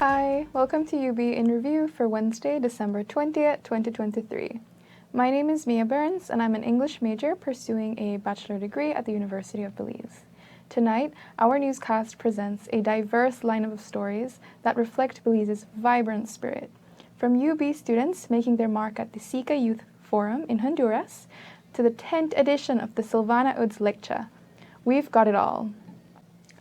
Hi, welcome to UB in Review for Wednesday, December 20th, 2023. My name is Mia Burns, and I'm an English major pursuing a bachelor degree at the University of Belize. Tonight, our newscast presents a diverse lineup of stories that reflect Belize's vibrant spirit. From UB students making their mark at the SICA Youth Forum in Honduras to the 10th edition of the Silvaana Lekcha, we've got it all.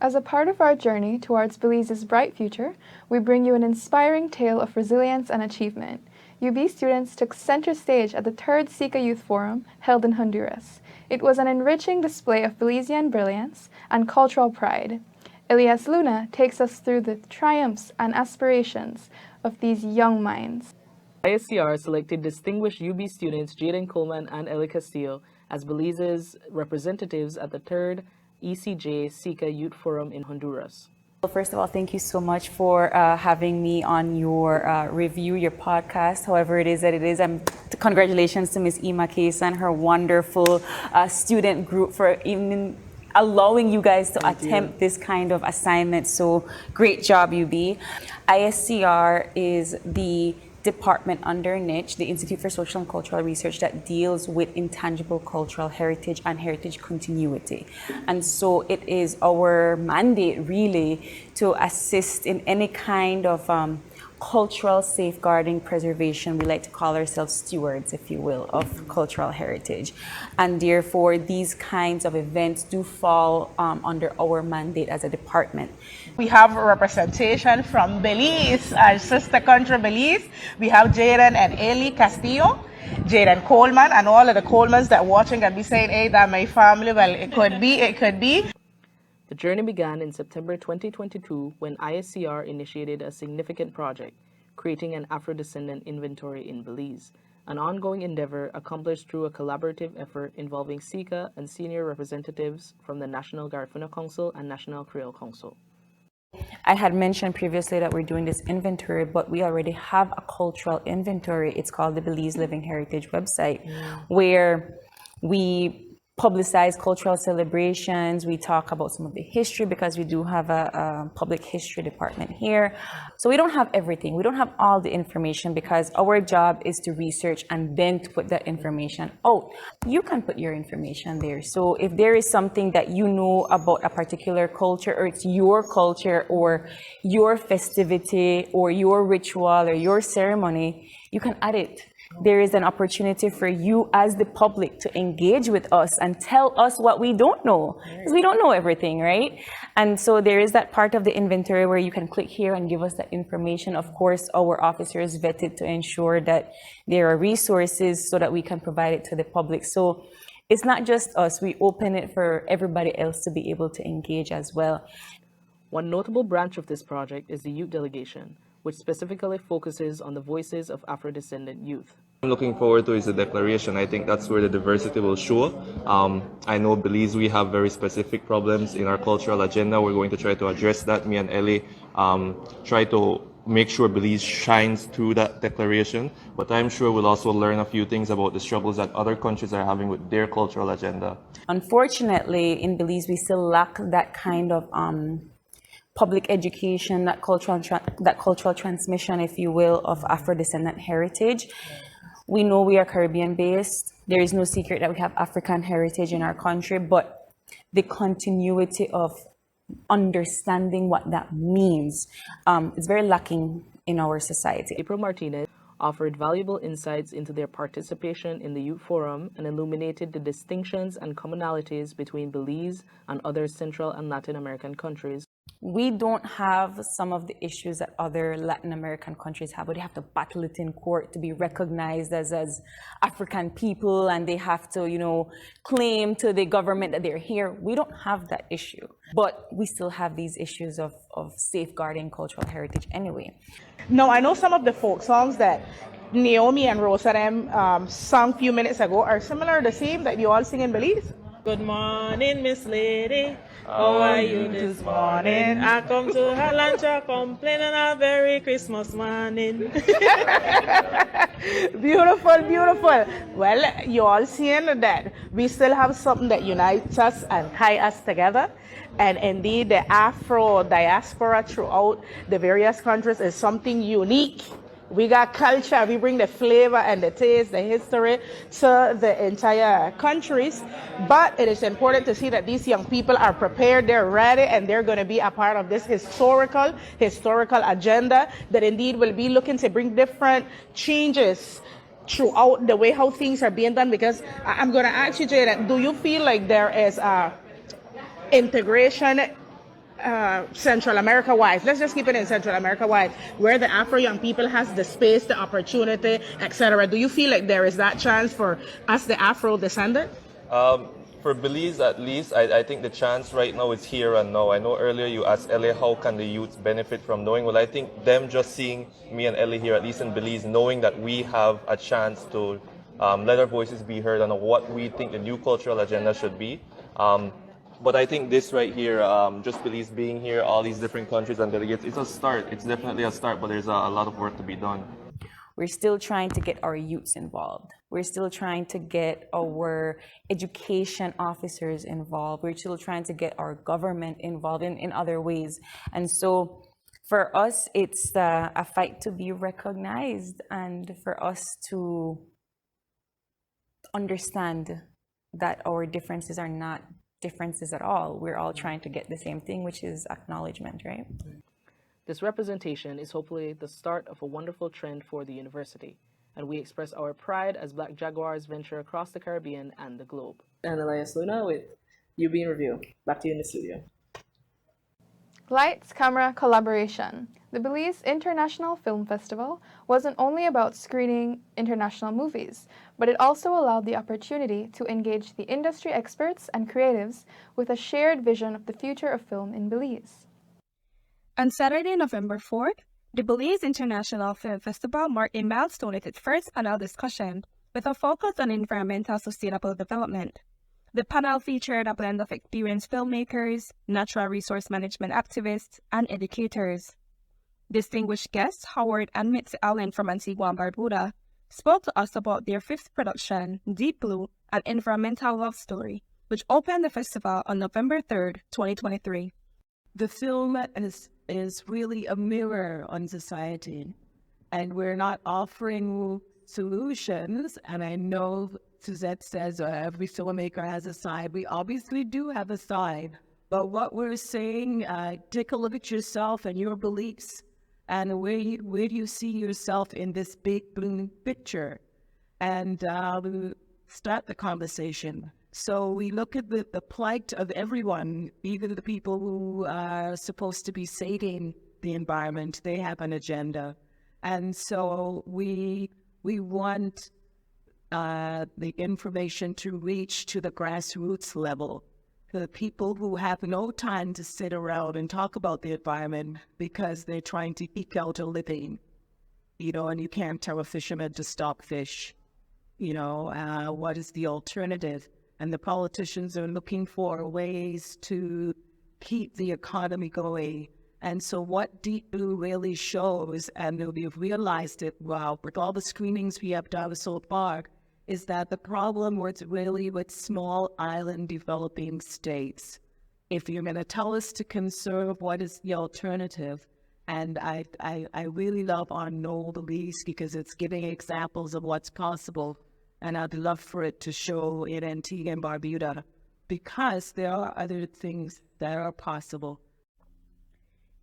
As a part of our journey towards Belize's bright future, we bring you an inspiring tale of resilience and achievement. UB students took center stage at the 3rd SICA Youth Forum held in Honduras. It was an enriching display of Belizean brilliance and cultural pride. Elias Luna takes us through the triumphs and aspirations of these young minds. ISCR selected distinguished UB students Jaden Coleman and Ellie Castillo as Belize's representatives at the 3rd ECJ SICA Youth Forum in Honduras. Well, first of all, thank you so much for having me on your review, your podcast, however it is that it is. Congratulations to Ms. Ima Case and her wonderful student group for even allowing you guys to attempt this kind of assignment. So great job, UB. ISCR is the department under NICH, the Institute for Social and Cultural Research, that deals with intangible cultural heritage and heritage continuity. And so it is our mandate really to assist in any kind of cultural safeguarding, preservation. We like to call ourselves stewards, if you will, of cultural heritage. And therefore, these kinds of events do fall under our mandate as a department. We have representation from Belize, our sister country Belize. We have Jaden and Ellie Castillo, Jaden Coleman, and all of the Colemans that are watching and be saying, hey, that my family. Well, it could be, it could be. The journey began in September 2022 when ISCR initiated a significant project, creating an Afro-descendant inventory in Belize, an ongoing endeavor accomplished through a collaborative effort involving SICA and senior representatives from the National Garifuna Council and National Creole Council. I had mentioned previously that we're doing this inventory, but we already have a cultural inventory. It's called the Belize Living Heritage website, where we publicize cultural celebrations. We talk about some of the history because we do have a public history department here. So we don't have everything. We don't have all the information because our job is to research and then to put that information out. You can put your information there. So if there is something that you know about a particular culture, or it's your culture or your festivity or your ritual or your ceremony, you can add it. There is an opportunity for you as the public to engage with us and tell us what we don't know, because we don't know everything, right? And so there is that part of the inventory where you can click here and give us that information. Of course, our officers vetted to ensure that there are resources so that we can provide it to the public. So it's not just us, we open it for everybody else to be able to engage as well. One notable branch of this project is the youth delegation, which specifically focuses on the voices of Afro-descendant youth. I'm looking forward to is the declaration. I think that's where the diversity will show. I know Belize, we have very specific problems in our cultural agenda. We're going to try to address that. Me and Ellie try to make sure Belize shines through that declaration. But I'm sure we'll also learn a few things about the struggles that other countries are having with their cultural agenda. Unfortunately, in Belize, we still lack that kind of public education, that cultural transmission, if you will, of Afro-descendant heritage. We know we are Caribbean-based. There is no secret that we have African heritage in our country, but the continuity of understanding what that means is very lacking in our society. April Martinez offered valuable insights into their participation in the Youth Forum and illuminated the distinctions and commonalities between Belize and other Central and Latin American countries. We don't have some of the issues that other Latin American countries have, where they have to battle it in court to be recognized as African people, and they have to, claim to the government that they're here. We don't have that issue, but we still have these issues of safeguarding cultural heritage anyway. No, I know some of the folk songs that Naomi and Rosa sung a few minutes ago are similar, the same that you all sing in Belize. Good morning, Miss Lady. How are you this morning? I come to Halancha complaining a very Christmas morning. Beautiful, beautiful. Well, you all seeing that we still have something that unites us and tie us together. And indeed, the Afro diaspora throughout the various countries is something unique. We got culture, we bring the flavor and the taste, the history to the entire countries. But it is important to see that these young people are prepared, they're ready, and they're going to be a part of this historical agenda that indeed will be looking to bring different changes throughout the way how things are being done. Because I'm going to ask you, Jaden, do you feel like there is a integration Central America wide, let's just keep it in Central America wide, where the Afro young people has the space, the opportunity, etc.? Do you feel like there is that chance for us, the Afro descendant? For Belize, at least, I think the chance right now is here and now. I know earlier you asked Ellie, how can the youth benefit from knowing? Well, I think them just seeing me and Ellie here, at least in Belize, knowing that we have a chance to let our voices be heard on what we think the new cultural agenda should be. But I think this right here, just Belize being here, all these different countries and delegates, it's a start. It's definitely a start, but there's a lot of work to be done. We're still trying to get our youths involved. We're still trying to get our education officers involved. We're still trying to get our government involved in other ways. And so for us, it's a fight to be recognized and for us to understand that our differences are not differences at all. We're all trying to get the same thing, which is acknowledgement, right? This representation is hopefully the start of a wonderful trend for the university, and we express our pride as Black Jaguars venture across the Caribbean and the globe. And Elias Luna with UB in Review. Back to you in the studio. Lights, camera, collaboration. The Belize International Film Festival wasn't only about screening international movies, but it also allowed the opportunity to engage the industry experts and creatives with a shared vision of the future of film in Belize. On Saturday, November 4th, the Belize International Film Festival marked a milestone at its first panel discussion with a focus on environmental sustainable development. The panel featured a blend of experienced filmmakers, natural resource management activists, and educators. Distinguished guests Howard and Mitzi Allen from Antigua and Barbuda spoke to us about their fifth production, Deep Blue, an environmental love story, which opened the festival on November 3rd, 2023. The film is really a mirror on society, and we're not offering solutions. And I know Suzette says every filmmaker has a side. We obviously do have a side, but what we're saying, take a look at yourself and your beliefs, and where do you see yourself in this big blue picture, and start the conversation. So we look at the plight of everyone, even the people who are supposed to be saving the environment. They have an agenda. And so we want the information to reach to the grassroots level, the people who have no time to sit around and talk about the environment because they're trying to eke out a living, and you can't tell a fisherman to stop fish. What is the alternative? And the politicians are looking for ways to keep the economy going. And so what Deep Blue really shows, and we've realized it with all the screenings we have done so far, is that the problem was really with small island developing states. If you're going to tell us to conserve, what is the alternative? And I really love our Noble Belize because it's giving examples of what's possible. And I'd love for it to show in Antigua and Barbuda, because there are other things that are possible.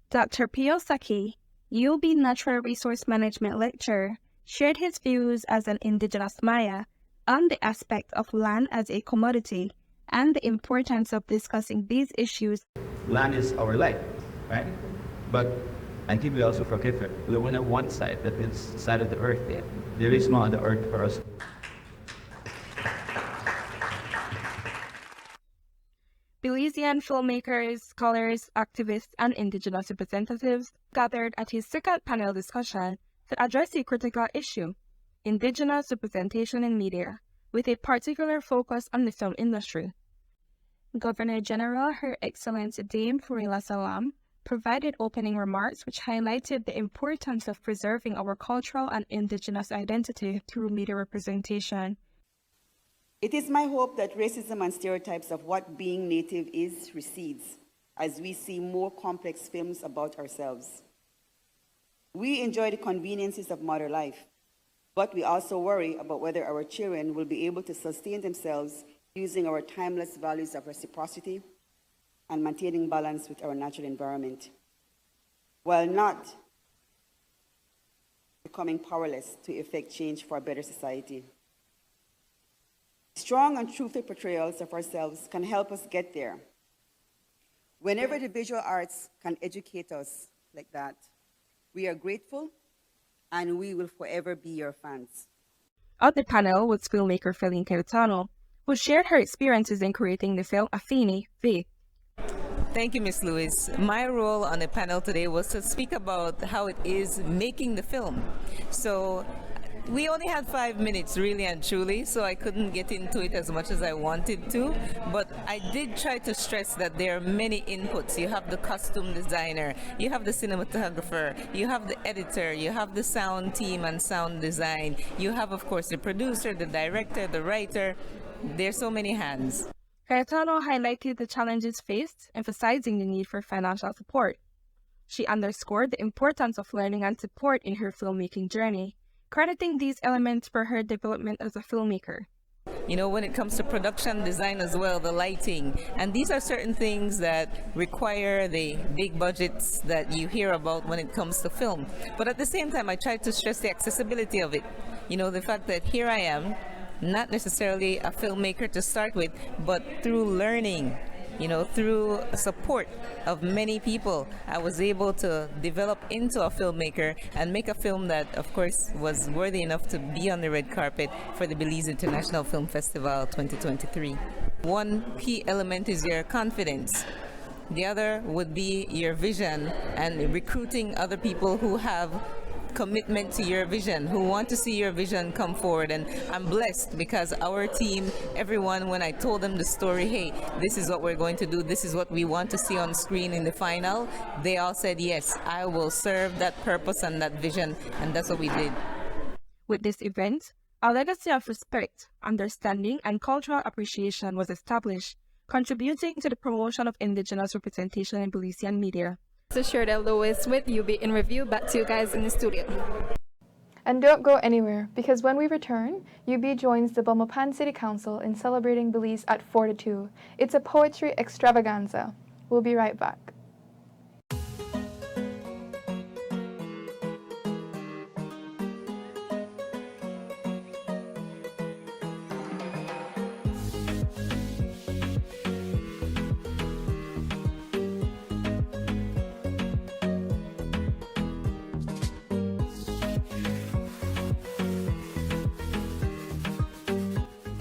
Dr. Pio Saki, UB Natural Resource Management lecturer, shared his views as an indigenous Maya on the aspect of land as a commodity and the importance of discussing these issues. Land is our life, right? But I think we also forget that we only have one side, that is the side of the earth there. There is no other earth for us. Belizean filmmakers, scholars, activists, and indigenous representatives gathered at his second panel discussion to address a critical issue: indigenous representation in media, with a particular focus on the film industry. Governor General Her Excellency Dame Furila Salam provided opening remarks which highlighted the importance of preserving our cultural and indigenous identity through media representation. It is my hope that racism and stereotypes of what being native is recedes as we see more complex films about ourselves. We enjoy the conveniences of modern life, but we also worry about whether our children will be able to sustain themselves using our timeless values of reciprocity and maintaining balance with our natural environment, while not becoming powerless to effect change for a better society. Strong and truthful portrayals of ourselves can help us get there. Whenever the visual arts can educate us like that, we are grateful and we will forever be your fans. On the panel was filmmaker Feline Caetano, who shared her experiences in creating the film Afeni V. Thank you, Ms. Lewis. My role on the panel today was to speak about how it is making the film. So we only had 5 minutes, really and truly, so I couldn't get into it as much as I wanted to. But I did try to stress that there are many inputs. You have the costume designer, you have the cinematographer, you have the editor, you have the sound team and sound design, you have, of course, the producer, the director, the writer. There's so many hands. Caetano highlighted the challenges faced, emphasizing the need for financial support. She underscored the importance of learning and support in her filmmaking journey, crediting these elements for her development as a filmmaker. You know, when it comes to production design as well, the lighting, and these are certain things that require the big budgets that you hear about when it comes to film. But at the same time, I tried to stress the accessibility of it. You know, the fact that here I am, not necessarily a filmmaker to start with, but through learning, you know, through support of many people, I was able to develop into a filmmaker and make a film that, of course, was worthy enough to be on the red carpet for the Belize International Film Festival 2023. One key element is your confidence. The other would be your vision and recruiting other people who have commitment to your vision, who want to see your vision come forward. And I'm blessed because our team, everyone, when I told them the story, hey, this is what we're going to do, this is what we want to see on screen in the final, they all said, yes, I will serve that purpose and that vision, and that's what we did. With this event, a legacy of respect, understanding, and cultural appreciation was established, contributing to the promotion of indigenous representation in Belizean media. This is Shirley Lewis with UB in Review. Back to you guys in the studio. And don't go anywhere, because when we return, UB joins the Belmopan City Council in celebrating Belize at 4-2. It's a poetry extravaganza. We'll be right back.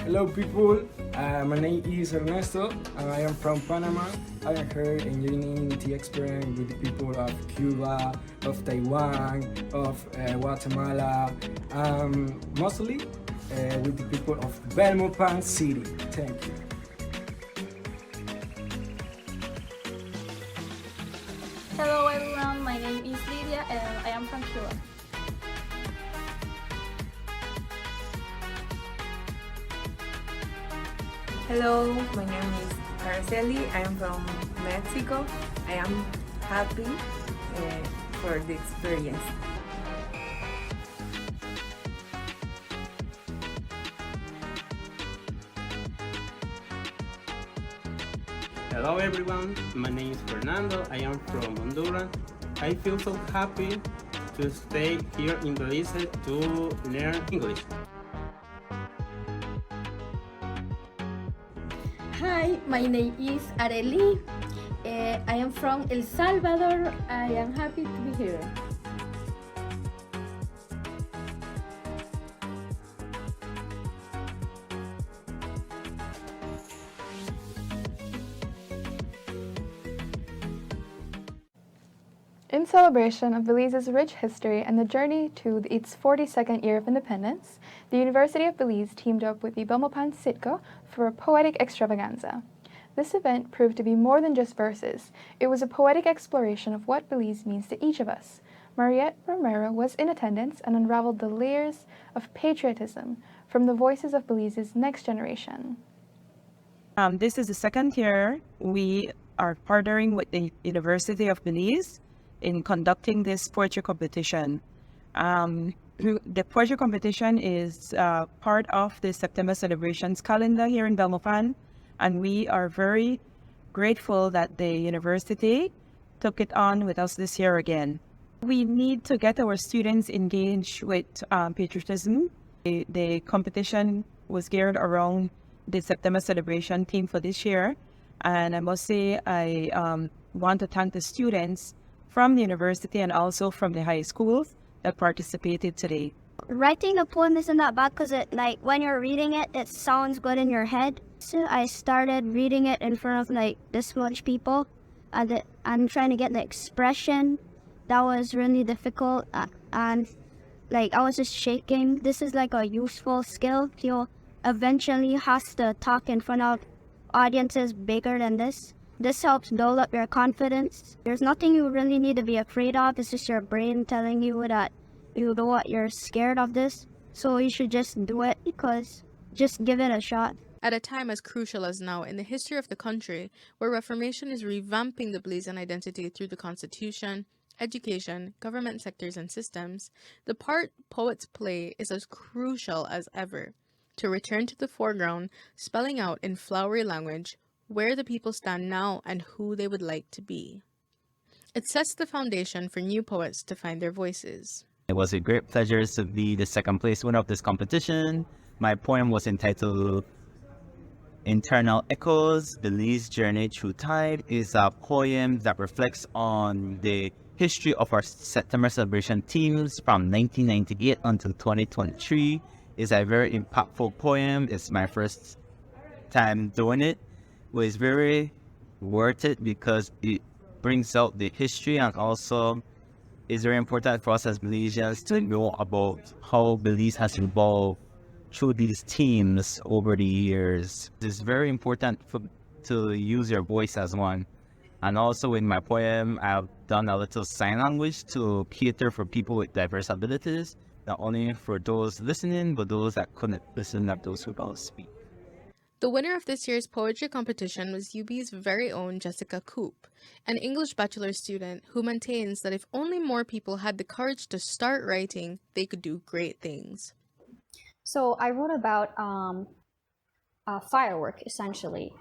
Hello people, my name is Ernesto and I am from Panama. I am here enjoying the experience with the people of Cuba, of Taiwan, of Guatemala, mostly with the people of Belmopan City. Thank you. Hello everyone, my name is Lydia and I am from Cuba. Hello, my name is Araceli. I am from Mexico. I am happy for the experience. Hello everyone, my name is Fernando. I am from Honduras. I feel so happy to stay here in Belize to learn English. Hi, my name is Areli. I am from El Salvador. I am happy to be here. In celebration of Belize's rich history and the journey to its 42nd year of independence, the University of Belize teamed up with the Belmopan Citco for a poetic extravaganza. This event proved to be more than just verses. It was a poetic exploration of what Belize means to each of us. Mariette Romero was in attendance and unraveled the layers of patriotism from the voices of Belize's next generation. This is the second year we are partnering with the University of Belize in conducting this poetry competition. The poetry competition is part of the September celebrations calendar here in Belmopan, and we are very grateful that the university took it on with us this year again. We need to get our students engaged with patriotism. The competition was geared around the September celebration theme for this year, and I must say I want to thank the students from the university and also from the high schools that participated today. Writing the poem isn't that bad because when you're reading it, it sounds good in your head. So I started reading it in front of this much people, and I'm trying to get the expression. That was really difficult, and I was just shaking. This is a useful skill. You eventually has to talk in front of audiences bigger than this. This helps build up your confidence. There's nothing you really need to be afraid of. It's just your brain telling you that you know what, you're scared of this. So you should just do it, because just give it a shot. At a time as crucial as now in the history of the country, where Reformation is revamping the Belizean identity through the Constitution, education, government sectors and systems, the part poets play is as crucial as ever. To return to the foreground, spelling out in flowery language where the people stand now and who they would like to be. It sets the foundation for new poets to find their voices. It was a great pleasure to be the second place winner of this competition. My poem was entitled Internal Echoes, Belize Journey Through Tide. Is a poem that reflects on the history of our September celebration themes from 1998 until 2023. It's a very impactful poem. It's my first time doing it. But it's very worth it because it brings out the history, and also is very important for us as Belizeans to know about how Belize has evolved through these themes over the years. It's very important to use your voice as one. And also in my poem, I've done a little sign language to cater for people with diverse abilities, not only for those listening, but those that couldn't listen, and those who don't speak. The winner of this year's poetry competition was UB's very own Jessica Coop, an English bachelor student who maintains that if only more people had the courage to start writing, they could do great things. So I wrote about a firework, essentially,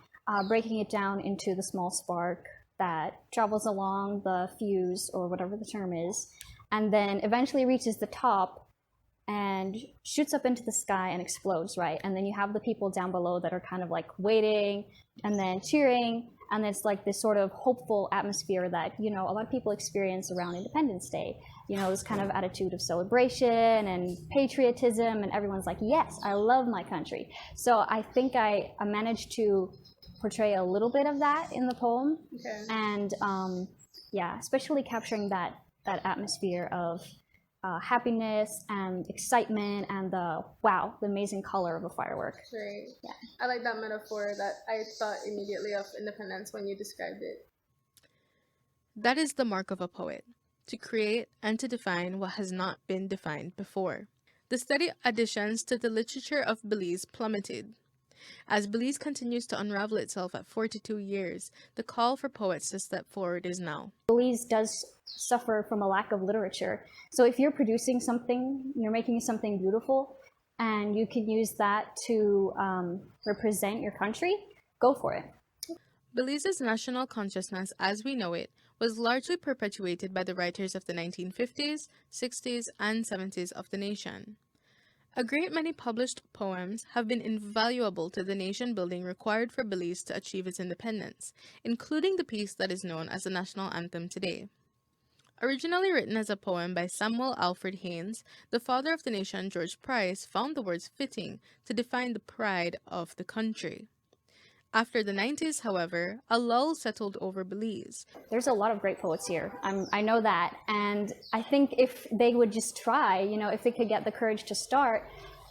breaking it down into the small spark that travels along the fuse, or whatever the term is, and then eventually reaches the top and shoots up into the sky and explodes, right? And then you have the people down below that are kind of waiting and then cheering, and it's this sort of hopeful atmosphere that, a lot of people experience around Independence Day. This kind of attitude of celebration and patriotism, and everyone's like, yes, I love my country. So I think I managed to portray a little bit of that in the poem. Okay. And yeah, especially capturing that atmosphere of happiness and excitement and the amazing color of a firework. Right. Yeah. I like that metaphor that I thought immediately of independence when you described it. That is the mark of a poet, to create and to define what has not been defined before. The steady additions to the literature of Belize plummeted. As Belize continues to unravel itself at 42 years, the call for poets to step forward is now. Belize does suffer from a lack of literature. So if you're producing something, you're making something beautiful, and you can use that to represent your country, go for it. Belize's national consciousness as we know it was largely perpetuated by the writers of the 1950s, 60s, and 70s of the nation. A great many published poems have been invaluable to the nation-building required for Belize to achieve its independence, including the piece that is known as the national anthem today. Originally written as a poem by Samuel Alfred Haynes, the father of the nation, George Price, found the words fitting to define the pride of the country. After the 90s, however, a lull settled over Belize. There's a lot of great poets here. I know that. And I think if they would just try, if they could get the courage to start,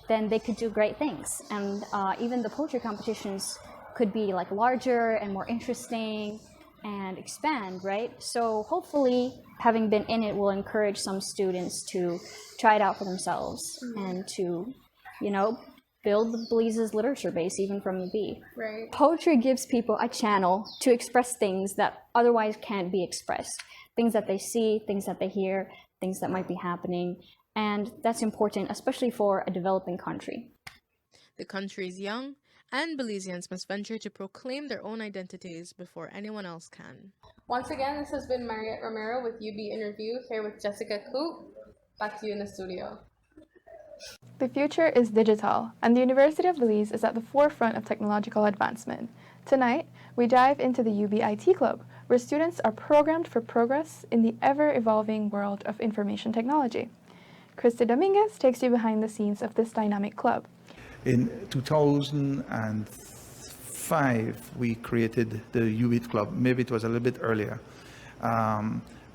then they could do great things. And even the poetry competitions could be like larger and more interesting and expand, right? So hopefully having been in it will encourage some students to try it out for themselves and to, you know, build the Belize's literature base even from the B. Right. Poetry gives people a channel to express things that otherwise can't be expressed. Things that they see, things that they hear, things that might be happening. And that's important, especially for a developing country. The country is young, and Belizeans must venture to proclaim their own identities before anyone else can. Once again, this has been Mariette Romero with UB Interview here with Jessica Coop. Back to you in the studio. The future is digital, and the University of Belize is at the forefront of technological advancement. Tonight, we dive into the UB IT Club, where students are programmed for progress in the ever-evolving world of information technology. Krista Dominguez takes you behind the scenes of this dynamic club. In 2005, we created the UBIT Club. Maybe it was a little bit earlier.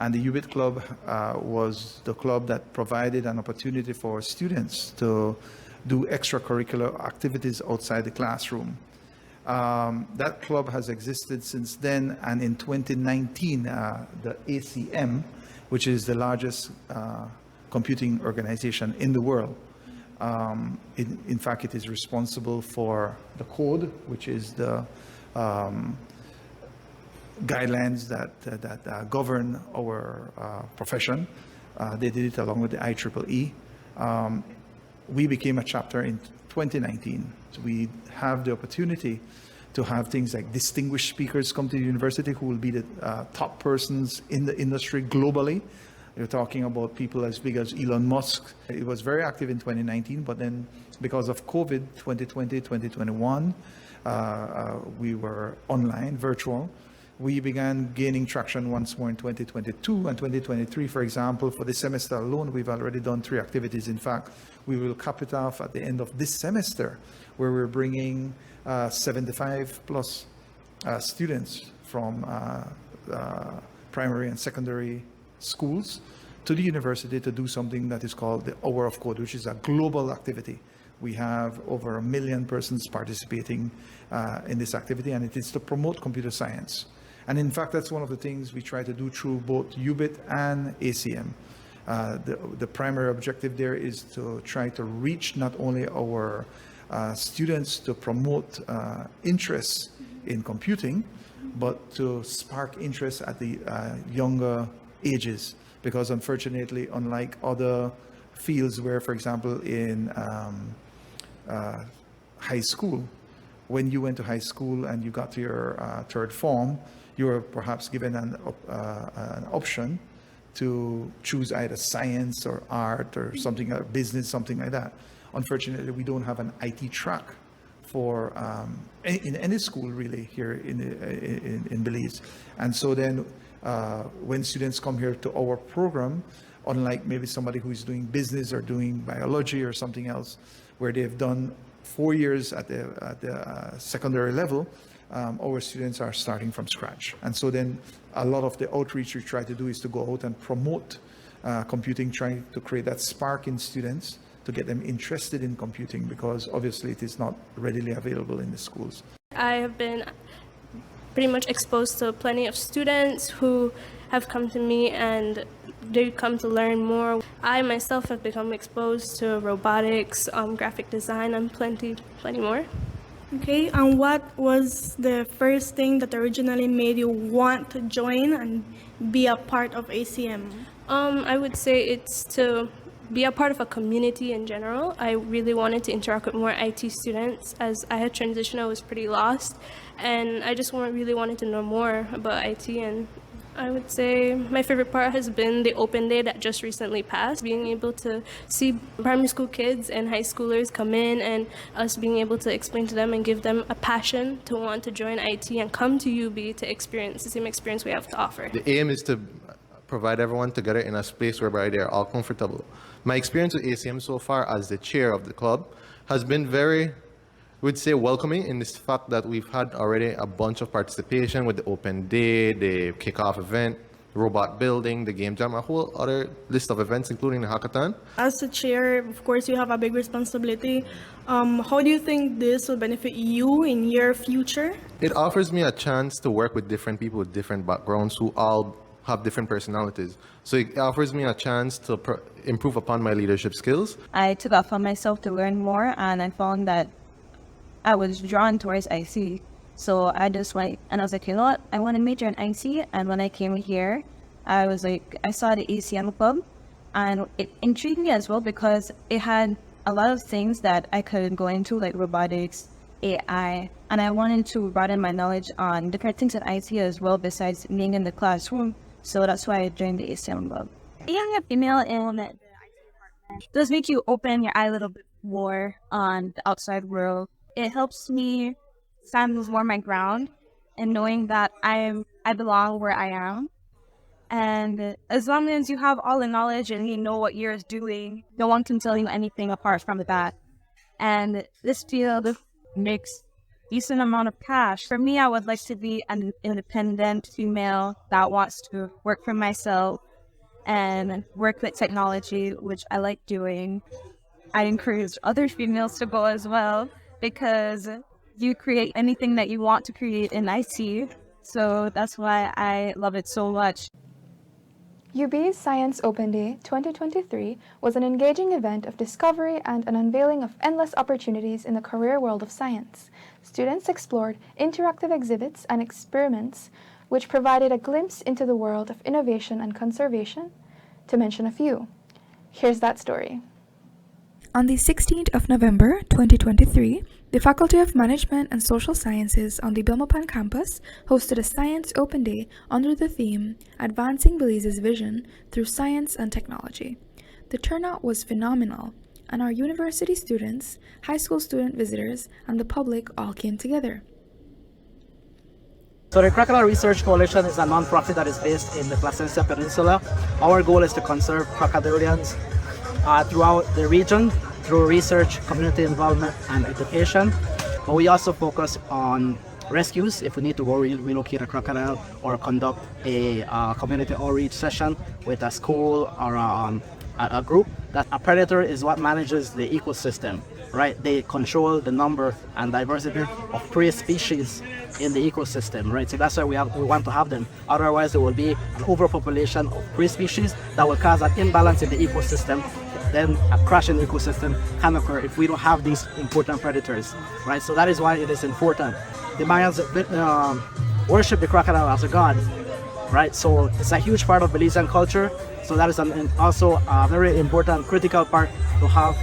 And the UBIT Club was the club that provided an opportunity for students to do extracurricular activities outside the classroom. That club has existed since then, and in 2019, the ACM, which is the largest computing organization in the world, in fact, it is responsible for the code, which is the guidelines that govern our profession. They did it along with the IEEE. We became a chapter in 2019. So we have the opportunity to have things like distinguished speakers come to the university who will be the top persons in the industry globally. You're talking about people as big as Elon Musk. It was very active in 2019, but then because of COVID, 2020, 2021, we were online, virtual. We began gaining traction once more in 2022 and 2023. For example, for this semester alone, we've already done 3 activities. In fact, we will cap it off at the end of this semester, where we're bringing 75 plus students from primary and secondary schools to the university to do something that is called the Hour of Code, which is a global activity. We have over 1 million persons participating in this activity, and it is to promote computer science. And in fact, that's one of the things we try to do through both UBIT and ACM. The primary objective there is to try to reach not only our students to promote interest in computing, but to spark interest at the younger ages. Because unfortunately, unlike other fields where, for example, in high school, when you went to high school and you got to your 3rd form, you were perhaps given an option to choose either science or art or something, or business, something like that. Unfortunately, we don't have an IT track for in any school really here in Belize. And so then when students come here to our program, unlike maybe somebody who is doing business or doing biology or something else, where they've done 4 years at the secondary level, our students are starting from scratch. And so then a lot of the outreach we try to do is to go out and promote computing, trying to create that spark in students to get them interested in computing, because obviously it is not readily available in the schools. I have been pretty much exposed to plenty of students who have come to me and they come to learn more. I myself have become exposed to robotics, graphic design, and plenty more. Okay, and what was the first thing that originally made you want to join and be a part of ACM? I would say it's to be a part of a community in general. I really wanted to interact with more IT students. As I had transitioned, I was pretty lost, and I just really wanted to know more about IT. And I would say my favorite part has been the open day that just recently passed, being able to see primary school kids and high schoolers come in and us being able to explain to them and give them a passion to want to join IT and come to UB to experience the same experience we have to offer. The aim is to provide everyone together in a space whereby they're all comfortable. My experience with ACM so far as the chair of the club has been very, we'd say, welcoming, in this fact that we've had already a bunch of participation with the open day, the kickoff event, robot building, the game jam, a whole other list of events, including the hackathon. As the chair, of course, you have a big responsibility. How do you think this will benefit you in your future? It offers me a chance to work with different people with different backgrounds who all have different personalities. So it offers me a chance to improve upon my leadership skills. I took it upon myself to learn more, and I found that I was drawn towards IC. So I just went, and I was like, you know what, I want to major in IC. And when I came here, I was like, I saw the ACM club, and it intrigued me as well because it had a lot of things that I could go into, like robotics, AI, and I wanted to broaden my knowledge on different things at IT as well besides being in the classroom. So that's why I joined the ACM club. Being a female in the IT department does make you open your eye a little bit more on the outside world. It helps me stand more my ground and knowing that I belong where I am. And as long as you have all the knowledge and you know what you're doing, no one can tell you anything apart from that. And this field makes decent amount of cash. For me, I would like to be an independent female that wants to work for myself and work with technology, which I like doing. I encourage other females to go as well because you create anything that you want to create in IT. So that's why I love it so much. UB's Science Open Day 2023 was an engaging event of discovery and an unveiling of endless opportunities in the career world of science. Students explored interactive exhibits and experiments which provided a glimpse into the world of innovation and conservation, to mention a few. Here's that story. On the 16th of November 2023, the Faculty of Management and Social Sciences on the Belmopan campus hosted a Science Open Day under the theme Advancing Belize's Vision Through Science and Technology. The turnout was phenomenal, and our university students, high school student visitors, and the public all came together. So the Crocodile Research Coalition is a non-profit that is based in the Placencia Peninsula. Our goal is to conserve crocodilians throughout the region through research, community involvement, and education. But we also focus on rescues if we need to go relocate a crocodile or conduct a community outreach session with a school or a group. That a predator is what manages the ecosystem, right? They control the number and diversity of prey species in the ecosystem, right? So that's why we want to have them. Otherwise, there will be an overpopulation of prey species that will cause an imbalance in the ecosystem. Then a crash in the ecosystem can occur if we don't have these important predators, right? So that is why it is important. The Mayans worship the crocodile as a god, right? So it's a huge part of Belizean culture. So that is also a very important, critical part to have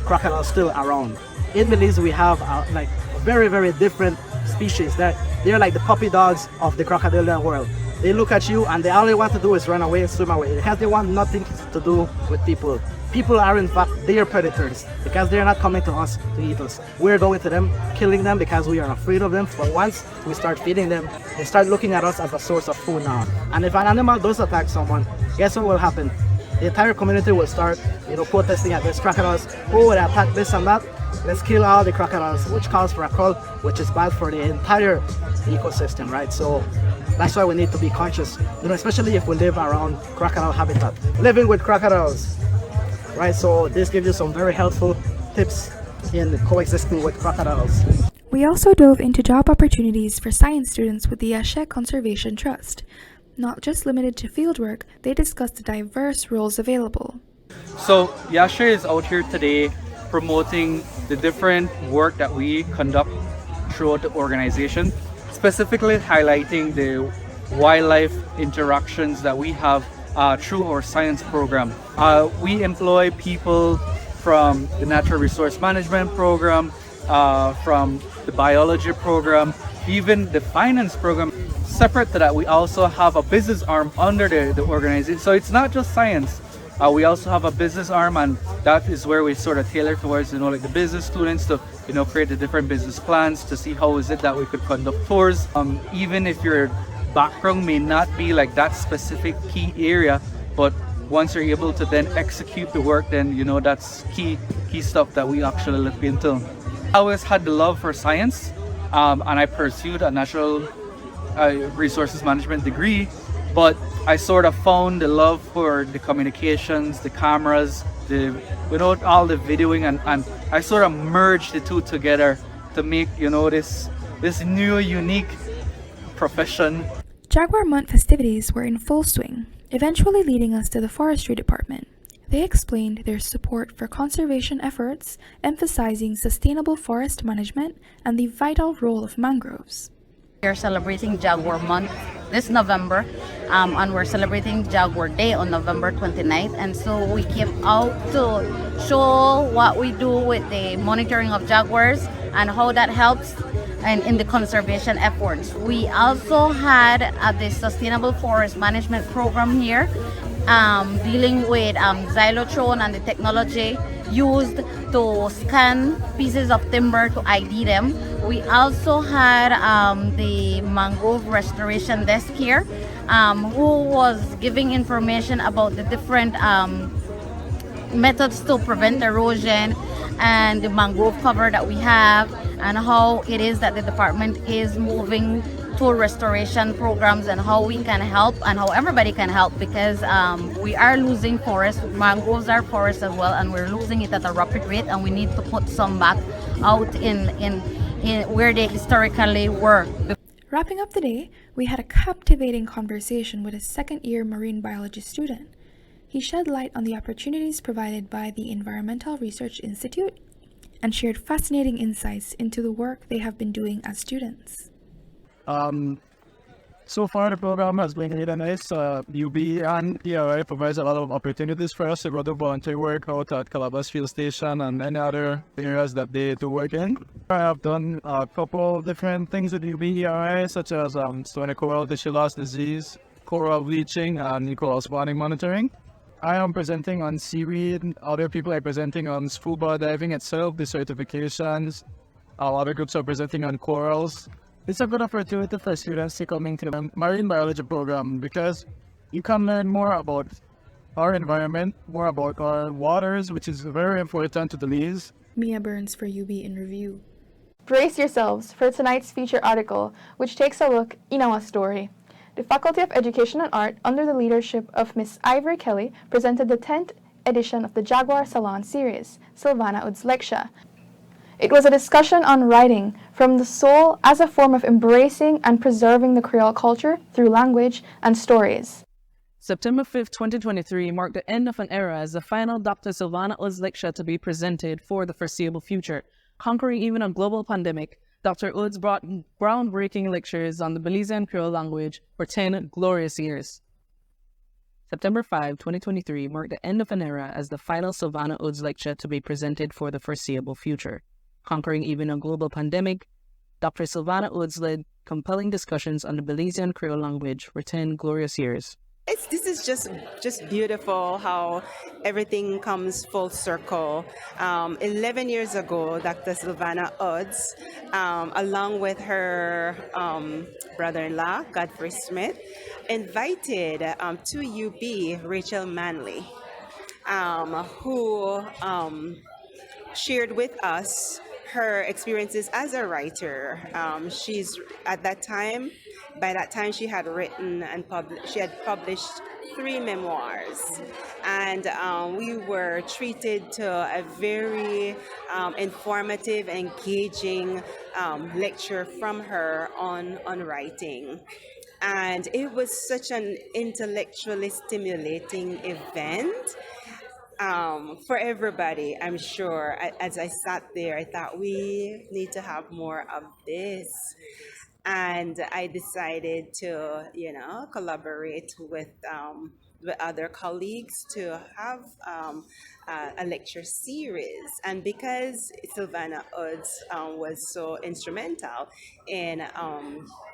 crocodiles still around. In Belize, we have like very, very different species. They're like the puppy dogs of the crocodilian world. They look at you and they all they want to do is run away and swim away because they want nothing to do with people. People are in fact their predators because they're not coming to us to eat us. We're going to them, killing them because we are afraid of them. But once we start feeding them, they start looking at us as a source of food now. And if an animal does attack someone, guess what will happen? The entire community will start, protesting against crocodiles. Oh, they attack this and that. Let's kill all the crocodiles, which calls for a cull, which is bad for the entire ecosystem, right? So that's why we need to be conscious, especially if we live around crocodile habitat. Living with crocodiles. Right, so this gives you some very helpful tips in coexisting with crocodiles. We also dove into job opportunities for science students with the Yashe Conservation Trust. Not just limited to fieldwork, they discussed the diverse roles available. So Yashe is out here today promoting the different work that we conduct throughout the organization, specifically highlighting the wildlife interactions that we have through our science program. We employ people from the natural resource management program, from the biology program, even the finance program. Separate to that, we also have a business arm under the organization. So it's not just science. We also have a business arm, and that is where we sort of tailor towards, like the business students to, create the different business plans to see how is it that we could conduct tours. Even if your background may not be like that specific key area, but once you're able to then execute the work, then that's key stuff that we actually look into. I always had the love for science, and I pursued a natural resources management degree, but I sort of found the love for the communications, the cameras, without all the videoing, and I sort of merged the two together to make, this new unique profession. Jaguar month festivities were in full swing, eventually leading us to the forestry department. They explained their support for conservation efforts, emphasizing sustainable forest management and the vital role of mangroves. We are celebrating Jaguar month this November, and we're celebrating Jaguar Day on November 29th. And so we came out to show what we do with the monitoring of jaguars and how that helps in the conservation efforts. We also had the Sustainable Forest Management Program here, dealing with xylotron and the technology used to scan pieces of timber to ID them. We also had the mangrove restoration desk here, who was giving information about the different methods to prevent erosion and the mangrove cover that we have, and how it is that the department is moving to restoration programs and how we can help and how everybody can help, because we are losing forests. Mangroves are forests as well, and we're losing it at a rapid rate, and we need to put some back out in where they historically were. Wrapping up the day, we had a captivating conversation with a second-year marine biology student. He shed light on the opportunities provided by the Environmental Research Institute and shared fascinating insights into the work they have been doing as students. So far, the program has been really nice. UB and ERI provides a lot of opportunities for us to go to volunteer work out at Calabas Field Station and any other areas that they do work in. I have done a couple of different things with UB ERI, such as Stoari coral tissue loss disease, coral bleaching, and coral spawning monitoring. I am presenting on seaweed. Other people are presenting on scuba diving itself, the certifications. Other groups are presenting on corals. It's a good opportunity for students to come into the marine biology program because you can learn more about our environment, more about our waters, which is very important to the Belize. Mia Burns for UB in Review. Brace yourselves for tonight's feature article, which takes a look in our story. The Faculty of Education and Art, under the leadership of Miss Ivory Kelly, presented the 10th edition of the Jaguar Salon series, Silvaana's Lekcha. It was a discussion on writing from the soul as a form of embracing and preserving the Creole culture through language and stories. September 5th, 2023 marked the end of an era as the final Dr. Silvaana's Lekcha to be presented for the foreseeable future. Conquering even a global pandemic, Dr. Woods brought groundbreaking lectures on the Belizean Creole language for 10 glorious years. September 5, 2023 marked the end of an era as the final Silvaana's Lekcha to be presented for the foreseeable future. Conquering even a global pandemic, Dr. Silvaana Woods led compelling discussions on the Belizean Creole language for 10 glorious years. This is just beautiful how everything comes full circle. 11 years ago, Dr. Silvaana Woods, along with her brother-in-law, Godfrey Smith, invited to UB Rachel Manley, who shared with us her experiences as a writer. By that time she had written and published 3 memoirs, and we were treated to a very informative, engaging lecture from her on writing. And it was such an intellectually stimulating event. For everybody, I'm sure. As I sat there, I thought we need to have more of this. And I decided to, collaborate with other colleagues to have a lecture series. And because Silvaana Woods was so instrumental in,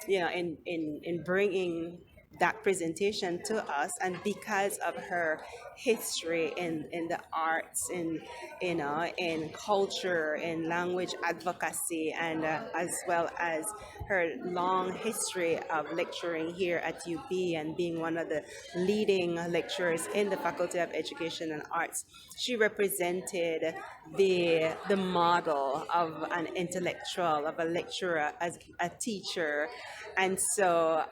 in bringing that presentation to us, and because of her history in the arts, in culture, in language advocacy, and as well as her long history of lecturing here at UB and being one of the leading lecturers in the Faculty of Education and Arts, she represented the model of an intellectual, of a lecturer, as a teacher. And so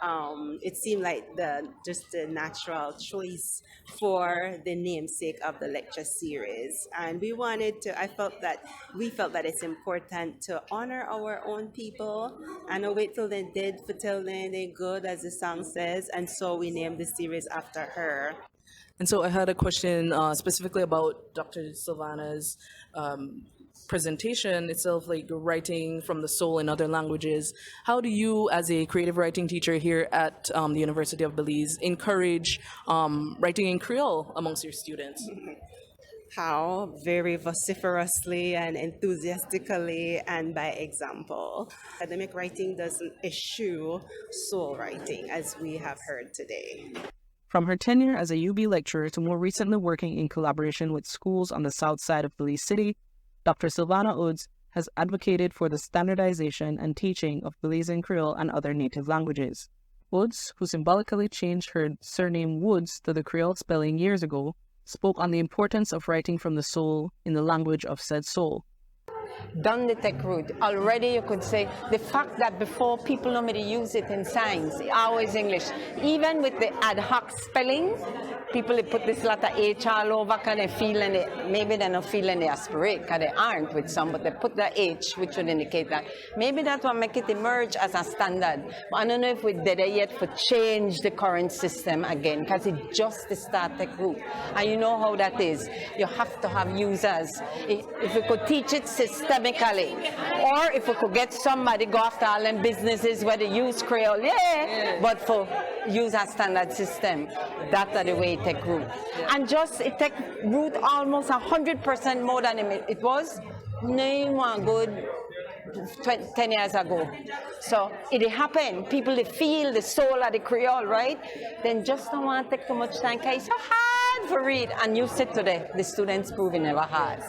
it seemed like like the natural choice for the namesake of the lecture series. And we felt that it's important to honor our own people and not wait till they did for till they good, as the song says. And so we named the series after her. And so I had a question specifically about Dr. Silvaana's presentation itself, like writing from the soul in other languages. How do you, as a creative writing teacher here at the University of Belize, encourage writing in Creole amongst your students? How? Very vociferously and enthusiastically and by example. Academic writing doesn't eschew soul writing, as we have heard today. From her tenure as a UB lecturer to more recently working in collaboration with schools on the south side of Belize City, Dr. Silvaana Woods has advocated for the standardization and teaching of Belizean Creole and other native languages. Woods, who symbolically changed her surname Woods to the Creole spelling years ago, spoke on the importance of writing from the soul in the language of said soul. Done the tech route. Already you could say the fact that before people normally use it in science, always English. Even with the ad hoc spelling, people they put this letter H all over because they feeling it. Maybe they're not feeling the aspirate because they aren't with some, but they put the H, which would indicate that. Maybe that will make it emerge as a standard. But I don't know if we did it yet for change the current system again, because it just the start tech route. And you know how that is. You have to have users. If we could teach it systemically, or if we could get somebody go after all them businesses where they use Creole, but for use a standard system, that's the way it take root. And just it take root almost 100% more than it was one good 10 years ago. So it happened. People they feel the soul of the Creole, right? Then just don't want to take too much time because it's so hard to read. And you sit today, the students prove it never has.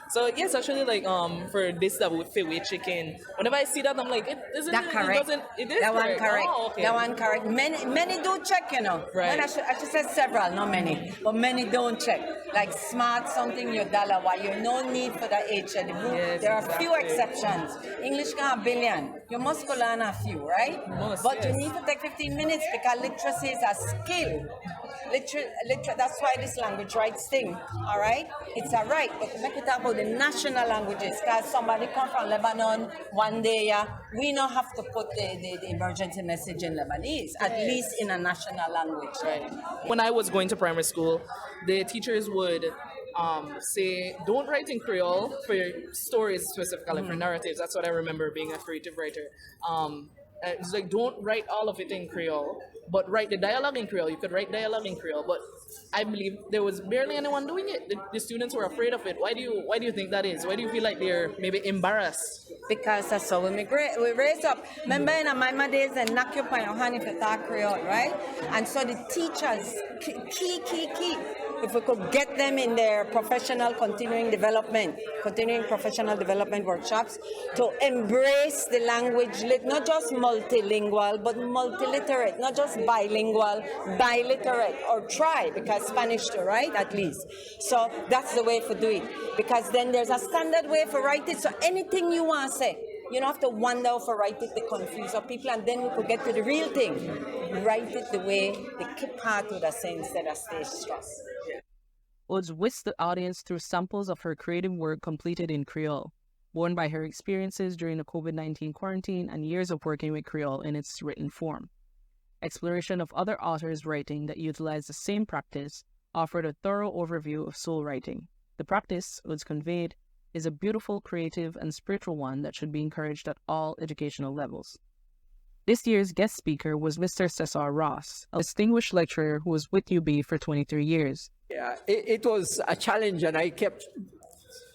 So yes, actually, like for this that with fit with chicken, whenever I see that, I'm like, it isn't. That correct. It is that correct. One correct. Oh, okay. That one correct. Many do check, you know. Right. When I should say several, not many, but many don't check. Like smart something your dollar, why you no need for the H and the root. Yes, there are exactly. few exceptions. English can a billion. You must go learn a few, right? But you need to take 15 minutes because literacy is a skill. That's why this language rights thing, all right? It's a right, but to make it about the national languages, because somebody come from Lebanon one day, we don't have to put the emergency message in Lebanese, at least in a national language. Right. When I was going to primary school, the teachers would say, don't write in Creole for your stories specifically, for narratives. That's what I remember being a creative writer. It's like, don't write all of it in Creole, but write the dialogue in Creole. You could write dialogue in Creole, but I believe there was barely anyone doing it. The students were afraid of it. Why do you think that is? Why do you feel like they're maybe embarrassed? Because that's how we raise up. Remember in my days, they knock you on your hand if you talk Creole, right? And so the teachers, key. If we could get them in their continuing professional development workshops to embrace the language, not just multilingual, but multiliterate, not just bilingual, biliterate, or try, because Spanish too, right, at least. So that's the way to do it, because then there's a standard way for write it, so anything you want to say, you don't have to wonder for write it to confuse people, and then we could get to the real thing. Write it the way the keep heart would say instead of stage stress. Woods whisked the audience through samples of her creative work completed in Creole, born by her experiences during the COVID-19 quarantine and years of working with Creole in its written form. Exploration of other authors' writing that utilized the same practice offered a thorough overview of soul writing. The practice, Woods conveyed, is a beautiful, creative, and spiritual one that should be encouraged at all educational levels. This year's guest speaker was Mr. Cesar Ross, a distinguished lecturer who was with UB for 23 years. Yeah, it was a challenge, and I kept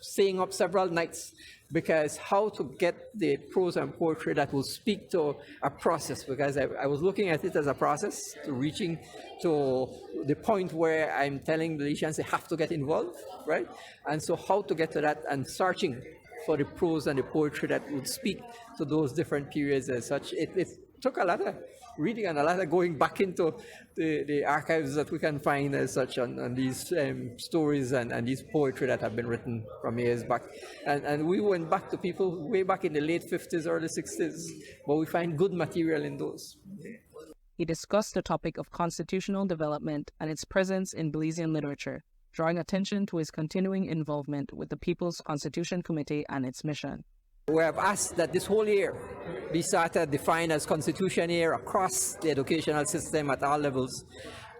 staying up several nights because how to get the prose and poetry that will speak to a process, because I was looking at it as a process to reaching to the point where I'm telling Belizeans they have to get involved, right? And so how to get to that and searching for the prose and the poetry that would speak to those different periods as such. It took a lot of reading and a lot of going back into the archives that we can find as such on these stories and these poetry that have been written from years back. And we went back to people way back in the late 50s, early 60s, but we find good material in those. He discussed the topic of constitutional development and its presence in Belizean literature, drawing attention to his continuing involvement with the People's Constitution Committee and its mission. We have asked that this whole year be started defined as Constitution Year across the educational system at all levels.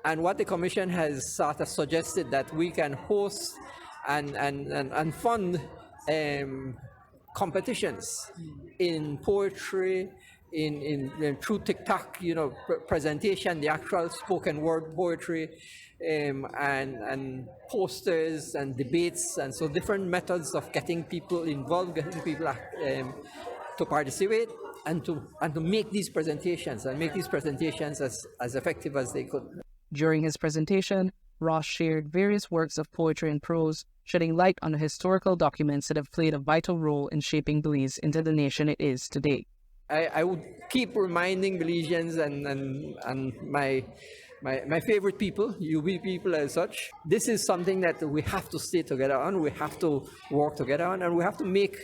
And what the Commission has sort of suggested that we can host and fund competitions in poetry, in through TikTok, presentation, the actual spoken word poetry, and posters and debates, and so different methods of getting people involved, getting people to participate, and to make these presentations as effective as they could. During his presentation, Ross shared various works of poetry and prose, shedding light on the historical documents that have played a vital role in shaping Belize into the nation it is today. I would keep reminding Belizeans and my favorite people, UB people as such, this is something that we have to stay together on, we have to work together on, and we have to make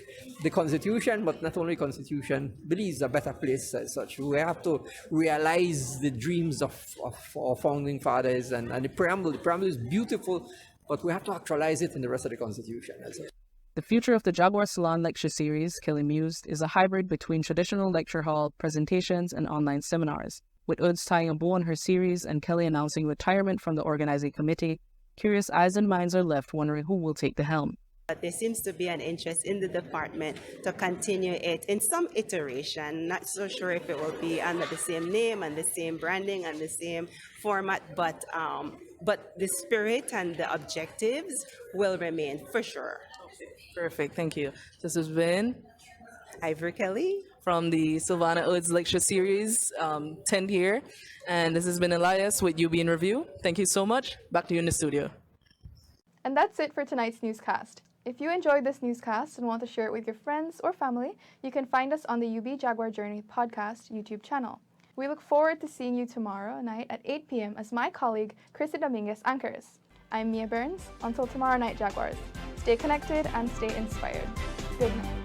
the Constitution, but not only Constitution, Belize a better place as such. We have to realize the dreams of our founding fathers, and the preamble. The preamble is beautiful, but we have to actualize it in the rest of the Constitution as such. The future of the Jaguar Salon lecture series, Kelly Mused, is a hybrid between traditional lecture hall, presentations, and online seminars. With Uds tying a bow on her series and Kelly announcing retirement from the organizing committee, curious eyes and minds are left wondering who will take the helm. But there seems to be an interest in the department to continue it in some iteration. Not so sure if it will be under the same name and the same branding and the same format, but the spirit and the objectives will remain for sure. Perfect, thank you. This has been Ivory Kelly from the Silvaana Uds lecture series, 10th year, and this has been Elias with UB in Review. Thank you so much. Back to you in the studio. And that's it for tonight's newscast. If you enjoyed this newscast and want to share it with your friends or family, you can find us on the UB Jaguar Journey podcast YouTube channel. We look forward to seeing you tomorrow night at 8 p.m. as my colleague, Chrissy Dominguez, anchors. I'm Mia Burns. Until tomorrow night, Jaguars. Stay connected and stay inspired. Good night.